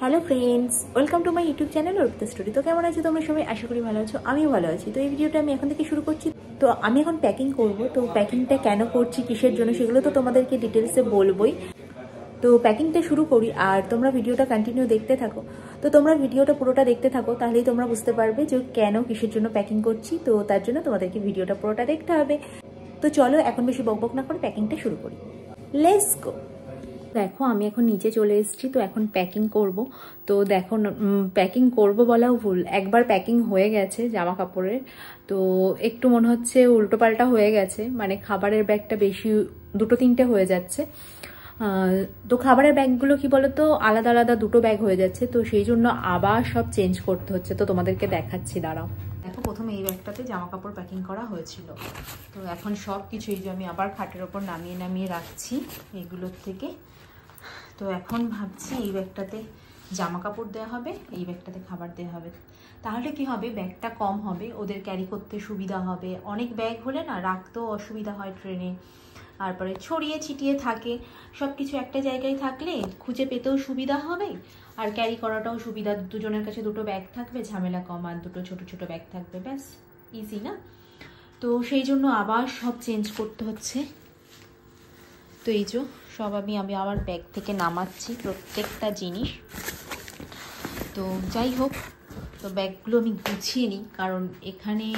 Hello friends, welcome to my YouTube channel Arpita story. তো কেমন আছো তোমরা সবাই? আশা করি ভালো আছো, আমিও ভালো আছি। তো এই ভিডিওটা আমি এখন থেকে শুরু করছি। তো আমি এখন প্যাকিং করব। তো প্যাকিংটা কেন করছি, কিসের জন্য, সেগুলো তো তোমাদেরকে ডিটেলসে বলবোই। তো প্যাকিংটা শুরু করি আর তোমরা ভিডিওটা কন্টিনিউ দেখতে থাকো। তো তোমরা ভিডিওটা পুরোটা দেখতে থাকো, তাহলেই তোমরা বুঝতে পারবে যে কেন কিসের জন্য প্যাকিং করছি। তো তার জন্য তোমাদেরকে ভিডিওটা পুরোটা দেখতে হবে। তো চলো এখন বেশি বকবক না করে প্যাকিংটা শুরু করি। Let's go. দেখো আমি এখন নিচে চলে এসেছি। তো এখন প্যাকিং করব। তো দেখো প্যাকিং করব বলাও ভুল, একবার প্যাকিং হয়ে গেছে জামা কাপড়ের। তো একটু মনে হচ্ছে উল্টোপাল্টা হয়ে গেছে, মানে খাবারের ব্যাগটা বেশি, দুটো তিনটে হয়ে যাচ্ছে। তো খাবারের ব্যাগগুলো কি বলতো আলাদা আলাদা দুটো ব্যাগ হয়ে যাচ্ছে, তো সেই জন্য আবার সব চেঞ্জ করতে হচ্ছে। তো তোমাদেরকে দেখাচ্ছি, দাঁড়াও। দেখো প্রথমে এই ব্যাগটাতে জামা কাপড় প্যাকিং করা হয়েছিল। তো এখন সব কিছু এই যে আমি আবার খাটের ওপর নামিয়ে নামিয়ে রাখছি এগুলোর থেকে। তো এখন ভাবছি এই ব্যাগটাতে জামা কাপড় দেওয়া হবে, এই ব্যাগটাতে খাবার দেওয়া হবে। তাহলে কি হবে, ব্যাগটা কম হবে, ওদের ক্যারি করতে সুবিধা হবে। অনেক ব্যাগ হলে না রাখতেও অসুবিধা হয় ট্রেনে, তারপরে ছড়িয়ে ছিটিয়ে থাকে। সব কিছু একটা জায়গায় থাকলে খুঁজে পেতেও সুবিধা হবে, আর ক্যারি করাটাও সুবিধা। দুজনের কাছে দুটো ব্যাগ থাকবে, ঝামেলা কম। আর দুটো ছোট ছোট ব্যাগ থাকবে, ব্যাস ইজি না? তো সেই জন্য আবার সব চেঞ্জ করতে হচ্ছে। তো এই যে সব আমি আবার ব্যাগ থেকে নামাচ্ছি প্রত্যেকটা জিনিস। তো যাই হোক, তো ব্যাগগুলো আমি গুছিয়ে নিই, কারণ এখানে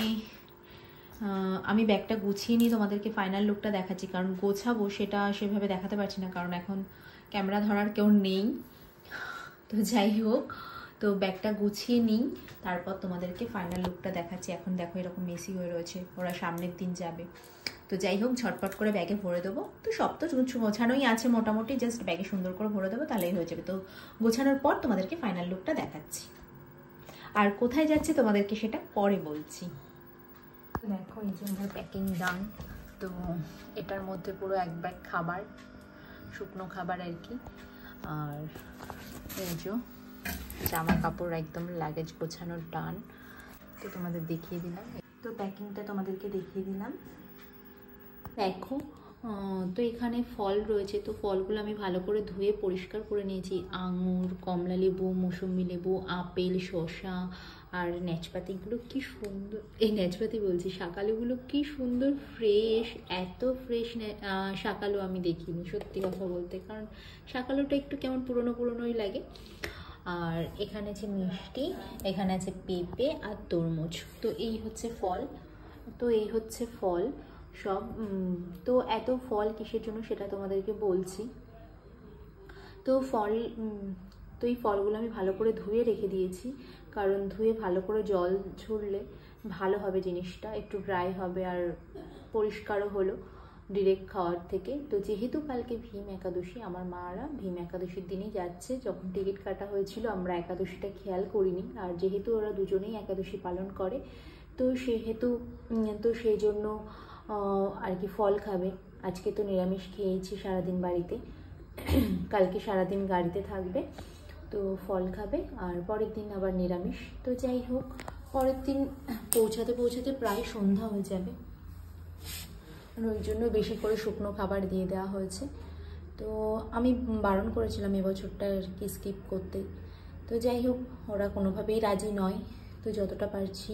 আমি ব্যাগটা গুছিয়ে নিই, তোমাদেরকে ফাইনাল লুকটা দেখাচ্ছি। কারণ গোছাবো সেটা সেভাবে দেখাতে পারছি না, কারণ এখন ক্যামেরা ধরার কেউ নেই। তো যাই হোক, তো ব্যাগটা গুছিয়ে নিই, তারপর তোমাদেরকে ফাইনাল লুকটা দেখাচ্ছি। এখন দেখো এরকম মেসি হয়ে রয়েছে, ওরা সামনের দিন যাবে। তো যাই হোক, ঝটপট করে ব্যাগে ভরে দেবো। তো সব তো গোছানোই আছে মোটামুটি, জাস্ট ব্যাগে সুন্দর করে ভরে দেবো, তাহলেই হয়ে যাবে। তো গোছানোর পর তোমাদেরকে ফাইনাল লুকটা দেখাচ্ছি। আর কোথায় যাচ্ছে তোমাদেরকে সেটা পরে বলছি। দেখো এই যে আমার প্যাকিং ডান। তো এটার মধ্যে পুরো এক ব্যাগ খাবার, শুকনো খাবার আর কি। আর এই যে জামা কাপড় একদম লাগেজ গোছানোর ডান। তো তোমাদের দেখিয়ে দিলাম, তো প্যাকিংটা তোমাদেরকে দেখিয়ে দিলাম। দেখো তো এখানে ফল রয়েছে, তো ফলগুলো আমি ভালো করে ধুয়ে পরিষ্কার করে নিয়েছি। আঙুর, কমলা লেবু, মৌসুম্বি লেবু, আপেল, শসা আর ন্যাচপাতিগুলো কি সুন্দর, এই ন্যাচপাতি বলছি, শাকালুগুলো কি সুন্দর ফ্রেশ। এত ফ্রেশ শাকালু আমি দেখিনি সত্যি কথা বলতে, কারণ শাকালুটা একটু কেমন পুরনো পুরনোই লাগে। আর এখানে আছে মিষ্টি, এখানে আছে পেঁপে আর তরমুজ। তো এই হচ্ছে ফল। তো এই হচ্ছে ফল সব। তো এত ফল কিসের জন্য সেটা তোমাদেরকে বলছি। তো এই ফলগুলো আমি ভালো করে ধুয়ে রেখে দিয়েছি, কারণ ধুয়ে ভালো করে জল ঝরলে ভালো হবে, জিনিসটা একটু ড্রাই হবে আর পরিষ্কারও হলো ডিরেক্ট খাওয়ার থেকে। তো যেহেতু কালকে ভীম একাদশী, আমার মারা ভীম একাদশীর দিনই যাচ্ছে। যখন টিকিট কাটা হয়েছিল আমরা একাদশীটা খেয়াল করিনি, আর যেহেতু ওরা দুজনেই একাদশী পালন করে, তো সেহেতু তো সেই জন্য আর কি ফল খাবে। আজকে তো নিরামিষ খেয়েছি সারাদিন বাড়িতে, কালকে সারাদিন গাড়িতে থাকবে, তো ফল খাবে, আর পরের দিন আবার নিরামিষ। তো যাই হোক, পরের দিন পৌঁছাতে পৌঁছাতে প্রায় সন্ধ্যা হয়ে যাবে, ওই জন্য বেশি করে শুকনো খাবার দিয়ে দেওয়া হয়েছে। তো আমি বারণ করেছিলাম এবছরটা আর কি স্কিপ করতে। তো যাই হোক, ওরা কোনোভাবেই রাজি নয়। তো যতটা পারছি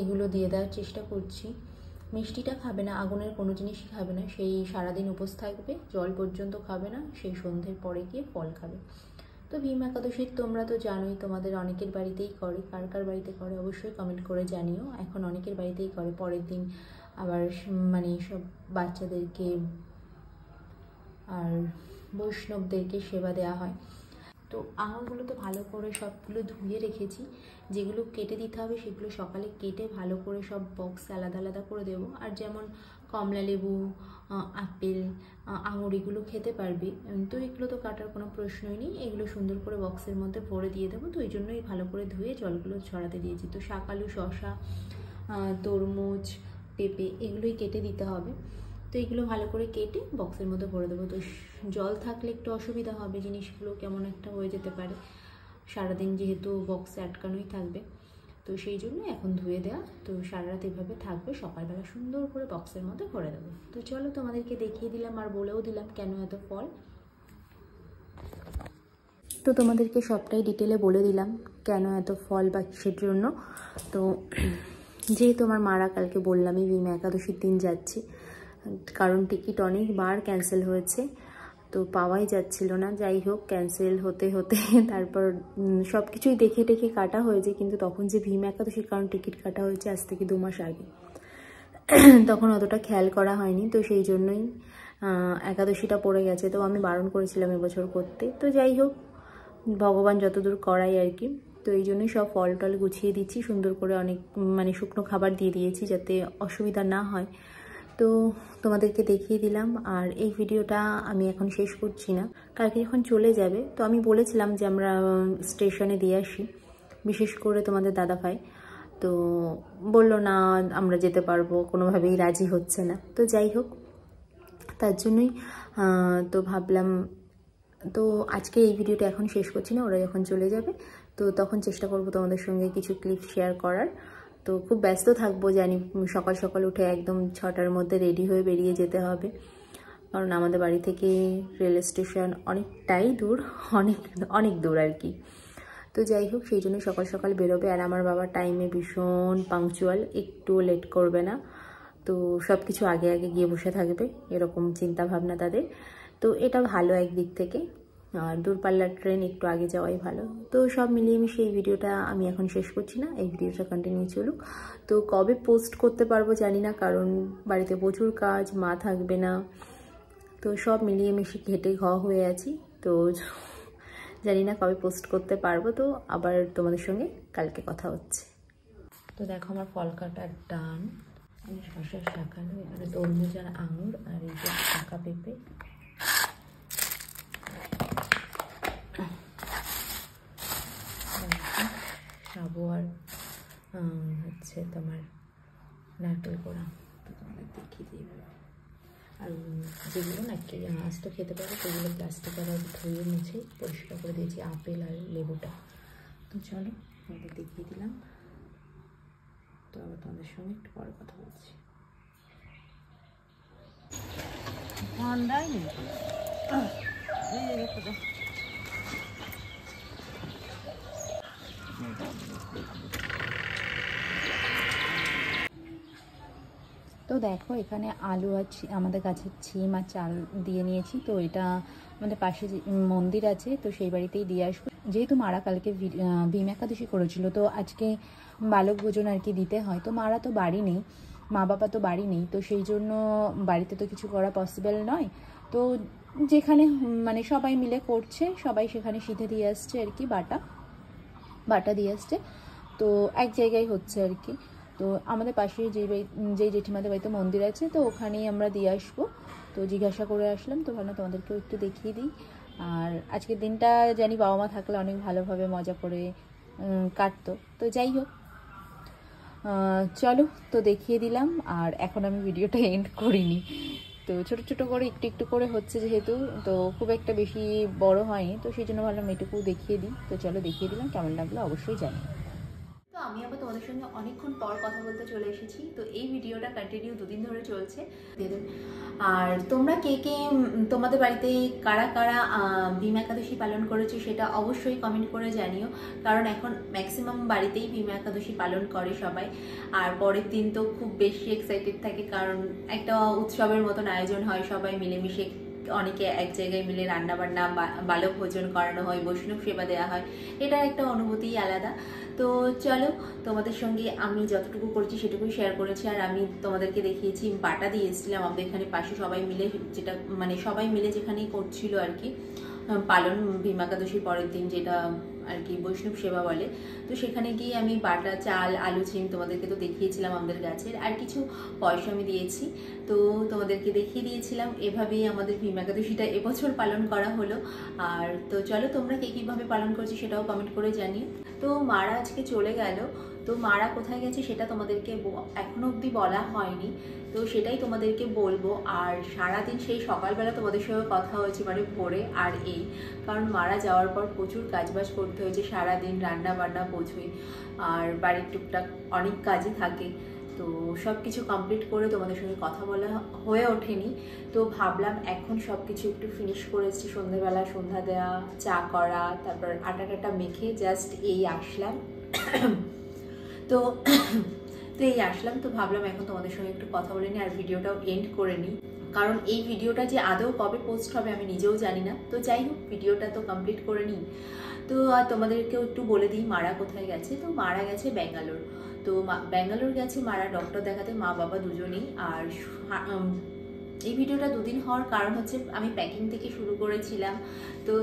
এগুলো দিয়ে দেওয়ার চেষ্টা করছি। মিষ্টিটা খাবে না, আগুনের কোনো জিনিসই খাবে না, সেই সারাদিন উপোস থাকবে, জল পর্যন্ত খাবে না, সেই সন্ধ্যের পরে গিয়ে ফল খাবে। তো ভীম একাদশীর তোমরা তো জানোই, তোমাদের অনেকের বাড়িতেই করে, কার কার বাড়িতে করে অবশ্যই কমেন্ট করে জানিও। এখন অনেকের বাড়িতেই করে, পরের দিন আবার মানে সব বাচ্চাদেরকে আর বৈষ্ণবদেরকে সেবা দেওয়া হয়। তো আঙুরগুলো তো ভালো করে সবগুলো ধুয়ে রেখেছি, যেগুলো কেটে দিতে হবে সেগুলো সকালে কেটে ভালো করে সব বক্সে আলাদা আলাদা করে দেবো। আর যেমন কমলা লেবু, আপেল, আঙুর এগুলো খেতে পারবে, তো এগুলো তো কাটার কোনো প্রশ্নই নেই, এগুলো সুন্দর করে বক্সের মধ্যে ভরে দিয়ে দেবো। তো এই জন্যই ভালো করে ধুয়ে জলগুলো ছড়াতে দিয়েছি। তো শাকালু, শসা, তরমুজ, পেঁপে এগুলোই কেটে দিতে হবে। তো এইগুলো ভালো করে কেটে বক্সের মধ্যে ভরে দেবো। তো জল থাকলে একটু অসুবিধা হবে, জিনিসগুলো কেমন একটা হয়ে যেতে পারে, সারাদিন যেহেতু বক্সে আটকানোই থাকবে। তো সেই জন্য এখন ধুয়ে দেওয়া। তো সারা রাত এভাবে থাকবে, সকালবেলা সুন্দর করে বক্সের মধ্যে ভরে দেবো। তো চলো তোমাদেরকে দেখিয়ে দিলাম আর বলেও দিলাম কেন এত ফল। তো তোমাদেরকে সবটাই ডিটেলে বলে দিলাম কেন এত ফল বা কিসের জন্য। তো যেহেতু আমার মারা কালকে বললামই ভীম একাদশীর দিন যাচ্ছি, কারণ টিকিট অনেকবার ক্যান্সেল হয়েছে, তো পাওয়াই যাচ্ছিল না। যাই হোক, ক্যান্সেল হতে হতে তারপর সব কিছুই দেখে টেখে কাটা হয়েছে, কিন্তু তখন যে ভীম একাদশীর কারণ টিকিট কাটা হয়েছে আজ থেকে 2 মাস আগে, তখন অতটা খেয়াল করা হয়নি। তো সেই জন্যই একাদশীটা পড়ে গেছে। তো আমি বারণ করেছিলাম এবছর করতে। তো যাই হোক, ভগবান যতদূর করাই আর কি। তো এই জন্যই সব ফল টল গুছিয়ে দিচ্ছি সুন্দর করে, অনেক শুকনো খাবার দিয়ে দিয়েছি যাতে অসুবিধা না হয়। তো তোমাদেরকে দেখিয়ে দিলাম। আর এই ভিডিওটা আমি এখন শেষ করছি না, কালকে যখন চলে যাবে তো আমি বলেছিলাম যে আমরা স্টেশনে দিয়ে আসি, বিশেষ করে তোমাদের দাদাভাই তো বললো না আমরা যেতে পারবো, কোনোভাবেই রাজি হচ্ছে না। তো যাই হোক, তার জন্যই তো ভাবলাম তো আজকে এই ভিডিওটা এখন শেষ করছি না, ওরা যখন চলে যাবে তো তখন চেষ্টা করব তোমাদের সঙ্গে কিছু ক্লিপ শেয়ার করার। তো খুব ব্যস্ত থাকবো জানি, সকাল সকাল উঠে একদম 6টার মধ্যে রেডি হয়ে বেরিয়ে যেতে হবে, কারণ আমাদের বাড়ি থেকে রেল স্টেশন অনেকটাই দূর, অনেক দূর আর কি। তো যাই হোক, সেই জন্য সকাল সকাল বেরোবে। আর আমার বাবা টাইমে ভীষণ পাংচুয়াল, একটু লেট করবে না। তো সব কিছু আগে আগে গিয়ে বসে থাকবে, এরকম চিন্তা ভাবনা তাদের। তো এটা ভালো একদিক থেকে, আর দূরপাল্লার ট্রেন একটু আগে যাওয়াই ভালো। তো সব মিলিয়ে মিশে এই ভিডিওটা আমি এখন শেষ করছি না, এই ভিডিওটা কন্টিনিউ চলুক। তো কবে পোস্ট করতে পারবো জানি না, কারণ বাড়িতে প্রচুর কাজ, মা থাকবে না, তো সব মিলিয়ে মিশে ঘেটে হয়ে আছি। তো জানি না কবে পোস্ট করতে পারবো। তো আবার তোমাদের সঙ্গে কালকে কথা হচ্ছে। তো দেখো আমার ফল কাটার ডান, শশার শাকানো, এখানে তরমুজ আর আঙুর, আর এই যে পাকা পেঁপে, সাবু আর হচ্ছে তোমার নারকেল কোড়া। তো তোমাদের দেখিয়ে দিই। আর যেগুলো না আস্ত খেতে পারো সেগুলো প্লাস্টিক আবার ধুয়ে মুছে পরিষ্কার করে দিয়েছি, আপেল আর লেবুটা। তো চলো তোমাদের দেখিয়ে দিলাম। তো আবার তোমাদের সঙ্গে একটু পরে কথা বলছি। তো দেখো এখানে আলু আর আমাদের গাছের ছিম আর চাল দিয়ে নিয়েছি। তো এটা আমাদের পাশে মন্দির আছে, তো সেই বাড়িতেই দিয়ে আসবো। যেহেতু মারা কালকে ভীম একাদশী করেছিল, তো আজকে বালক ভোজন আর কি দিতে হয়। তো মারা তো বাড়ি নেই, মা বাবা তো বাড়ি নেই, তো সেই জন্য বাড়িতে তো কিছু করা পসিবল নয়। তো যেখানে সবাই মিলে করছে, সবাই সেখানে সিধে দিয়ে আসছে আর কি, বাটা দিয়ে আসছে। তো এক জায়গায় হচ্ছে আর কি। তো আমাদের পাশে যেই জেঠিমাদের বাড়িতে মন্দির আছে, তো ওখানেই আমরা দিয়ে আসবো। তো জিজ্ঞাসা করে আসলাম, তো ভালো তোমাদেরকেও একটু দেখিয়ে দিই। আর আজকের দিনটা জানি বাবা মা থাকলে অনেক ভালোভাবে মজা করে কাটতো। তো যাই হোক, চলো তো দেখিয়ে দিলাম। আর এখন আমি ভিডিওটা এন্ড করিনি, তো ছোট ছোট করে একটু একটু করে হচ্ছে যেহেতু, তো খুব একটা বেশি বড় হয়নি, তো সেই জন্য ভাবলাম এটুকু দেখিয়ে দিই। তো চলো দেখিয়ে দিলাম, কেমন লাগলো অবশ্যই জানি। তো আমি আবার তোমাদের সঙ্গে অনেকক্ষণ পর কথা বলতে চলে এসেছি। তো এই ভিডিওটা কন্টিনিউ 2 দিন ধরে চলছে। আর তোমরা কে কে তোমাদের বাড়িতে কারা কারা ভীম একাদশী পালন করেছো সেটা অবশ্যই কমেন্ট করে জানিও, কারণ এখন ম্যাক্সিমাম বাড়িতেই ভীম একাদশী পালন করে সবাই। আর পরের দিন তো খুব বেশি এক্সাইটেড থাকে, কারণ একটা উৎসবের মতন আয়োজন হয়, সবাই মিলেমিশে, অনেকে এক জায়গায় মিলে রান্না বান্না, বালক ভোজন করানো হয়, বৈষ্ণব সেবা দেওয়া হয়, এটার একটা অনুভূতিই আলাদা। তো চলো তোমাদের সঙ্গে আমি যতটুকু করেছি সেটুকুই শেয়ার করেছি। আর আমি তোমাদেরকে দেখিয়েছি বাটা দিয়ে এসেছিলাম আমাদের এখানে পাশে সবাই মিলে, যেটা সবাই মিলে যেখানেই করছিল আর কি পালন, ভীম একাদশীর পরের দিন, যেটা আর কি বৈষ্ণব সেবা বলে। তো সেখানে গিয়ে আমি বাটা, চাল, আলু, ছিম তোমাদেরকে তো দেখিয়েছিলাম আমাদের গাছের, আর কিছু পয়সা আমি দিয়েছি, তো তোমাদেরকে দেখিয়ে দিয়েছিলাম। এভাবেই আমাদের ভীম একাদশীটা এবছর পালন করা হলো। আর তো চলো তোমরা কে কীভাবে পালন করছি সেটাও কমেন্ট করে জানিও। তো মারা আজকে চলে গেল, তো মারা কোথায় গেছে সেটা তোমাদেরকে এখনো অবধি বলা হয়নি, তো সেটাই তোমাদেরকে বলবো। আর সারাদিন সেই সকালবেলা তোমাদের সঙ্গে কথা হয়েছে ভোরে, আর কারণ মারা যাওয়ার পর প্রচুর কাজবাজ করতে হয়েছে সারাদিন, রান্না বান্না প্রচুরই, আর বাড়ির টুকটাক অনেক কাজই থাকে। তো সব কিছু কমপ্লিট করে তোমাদের সঙ্গে কথা বলা হয়ে ওঠেনি। তো ভাবলাম এখন সব কিছু একটু ফিনিশ করেছি, সন্ধ্যেবেলা সন্ধ্যা দেওয়া, চা করা, তারপর আটা টাটা মেখে জাস্ট এই আসলাম। তো এই আসলাম, তো ভাবলাম এখন তোমাদের সঙ্গে একটু কথা বলে নিই আর ভিডিওটাও এন্ড করে নিই, কারণ এই ভিডিওটা যে আদৌ কবে পোস্ট হবে আমি নিজেও জানি না। তো যাই হোক, ভিডিওটা তো কমপ্লিট করে নিই। তো তোমাদেরকেও একটু বলে দিই মারা কোথায় গেছে। তো মারা গেছে ব্যাঙ্গালোর। তো ব্যাঙ্গালোর গেছে মারা ডক্টর দেখাতে, মা বাবা দুজনেই। আর এই ভিডিওটা দুদিন হওয়ার কারণ হচ্ছে আমি প্যাকিং থেকে শুরু করেছিলাম, তো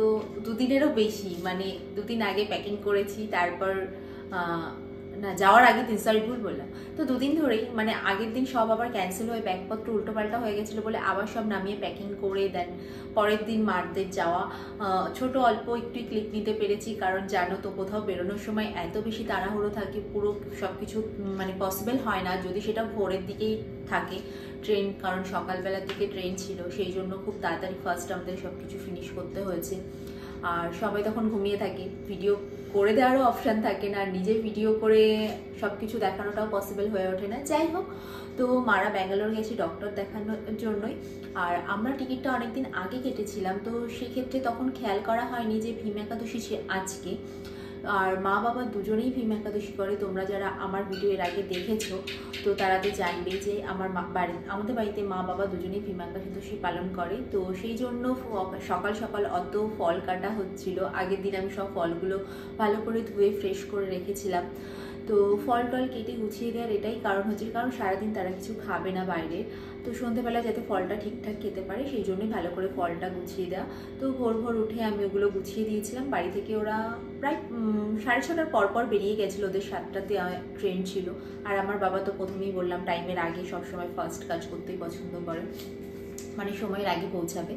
দুদিনেরও বেশি, মানে দুদিন আগে প্যাকিং করেছি, তারপর না যাওয়ার আগে দিন, সরি ভুল বললাম। তো দুদিন ধরেই, মানে আগের দিন সব আবার ক্যান্সেল হয়ে ব্যাগপত্র উল্টোপাল্টা হয়ে গেছিলো বলে আবার সব নামিয়ে প্যাকিং করে দেন। পরের দিন মারদের যাওয়া, ছোট অল্প একটু ক্লিপ নিতে পেরেছি, কারণ জানো তো কোথাও বেরোনোর সময় এত বেশি তাড়াহুড়ো থাকে, পুরো সব কিছু মানে পসিবল হয় না যদি সেটা ভোরের দিকেই থাকে ট্রেন, কারণ সকালবেলার দিকে ট্রেন ছিল, সেই জন্য খুব তাড়াতাড়ি ফার্স্ট আমাদের সব কিছু ফিনিশ করতে হয়েছে। আর সবাই তখন ঘুমিয়ে থাকে, ভিডিও করে দেওয়ারও অপশান থাকে না, আর নিজে ভিডিও করে সব কিছু দেখানোটাও পসিবল হয়ে ওঠে না। যাই হোক, তো মারা ব্যাঙ্গালোর গেছি ডক্টর দেখানোর জন্যই। আর আমরা টিকিটটা অনেকদিন আগে কেটেছিলাম, তো সেক্ষেত্রে তখন খেয়াল করা হয়নি যে ভীম একাদশী আজকে। আর মা বাবা দুজনেই ভীম একাদশী করে, তোমরা যারা আমার ভিডিও এর আগে দেখেছো তো তারা তো জানবেই যে আমাদের বাড়িতে মা বাবা দুজনেই ভীম একাদশী পালন করে। তো সেই জন্য সকাল সকাল অত ফল কাটা হচ্ছিল। আগের দিন আমি সব ফলগুলো ভালো করে ধুয়ে ফ্রেশ করে রেখেছিলাম। তো ফল টল কেটে গুছিয়ে দেওয়ার এটাই কারণ হচ্ছে, কারণ সারাদিন তারা কিছু খাবে না বাইরে, তো সন্ধ্যেবেলা যাতে ফলটা ঠিকঠাক খেতে পারে সেই জন্যই ভালো করে ফলটা গুছিয়ে দেওয়া। তো ভোর ভোর উঠে আমি ওগুলো গুছিয়ে দিয়েছিলাম। বাড়ি থেকে ওরা প্রায় 6:30টার পরপর বেরিয়ে গেছিলো, ওদের 7টাতে ট্রেন ছিল। আর আমার বাবা তো প্রথমেই বললাম টাইমের আগে সবসময় ফার্স্ট কাজ করতেই পছন্দ করে, মানে সময়ের আগে পৌঁছাবে।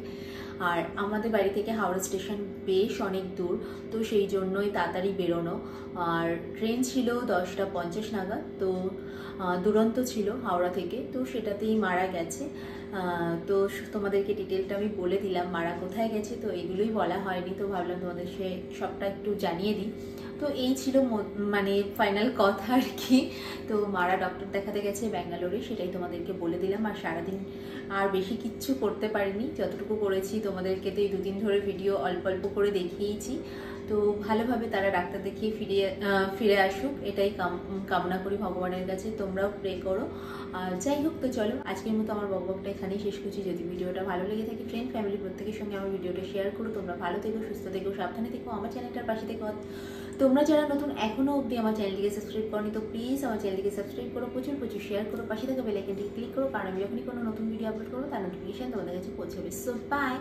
আর আমাদের বাড়ি থেকে হাওড়া স্টেশন বেশ অনেক দূর, তো সেই জন্যই তাড়াতাড়ি বেরোনো। আর ট্রেন ছিল 10:50 নাগাদ, তো দুরন্ত ছিল হাওড়া থেকে, তো সেটাতেই মারা গেছে। তো তোমাদেরকে ডিটেলটা আমি বলে দিলাম মারা কোথায় গেছে, তো এগুলোই বলা হয়নি, তো ভাবলাম তোমাদের সে সবটা একটু জানিয়ে দিই। তো এই ছিল মানে ফাইনাল কথা আর কি। তো মারা ডক্টর দেখাতে গেছে ব্যাঙ্গালোরে, সেটাই তোমাদেরকে বলে দিলাম। আর সারাদিন আর বেশি কিচ্ছু করতে পারিনি, যতটুকু করেছি তোমাদেরকে তো এই দুদিন ধরে ভিডিও অল্প অল্প করে দেখিয়েছি। তো ভালোভাবে তারা ডাক্তার দেখিয়ে ফিরে আসুক, এটাই কামনা করি ভগবানের কাছে, তোমরাও প্রে করো। যাই হোক, তো চলো আজকের মতো আমার বকবকটা এখানেই শেষ করছি। যদি ভিডিওটা ভালো লেগে থাকে ফ্রেন্ড ফ্যামিলি প্রত্যেকের সঙ্গে আমার ভিডিওটা শেয়ার করো। তোমরা ভালো থেকো, সুস্থ থেকো, সাবধানে থেকো, আমার চ্যানেলটার পাশে থেকো। তোমরা যারা নতুন এখনো অবধি আমার চ্যানেলটিকে সাবস্ক্রাইব করনি তো প্লিজ আমার চ্যানেলটিকে সাবস্ক্রাইব করো, প্রচুর প্রচুর শেয়ার করো, পাশে থেকে বেল আইকনটি ক্লিক করো, কারণ আমি যখনই কোনো নতুন ভিডিও আপলোড করবো তার নোটিফিকেশন তোমাদের কাছে পৌঁছাবে। So by.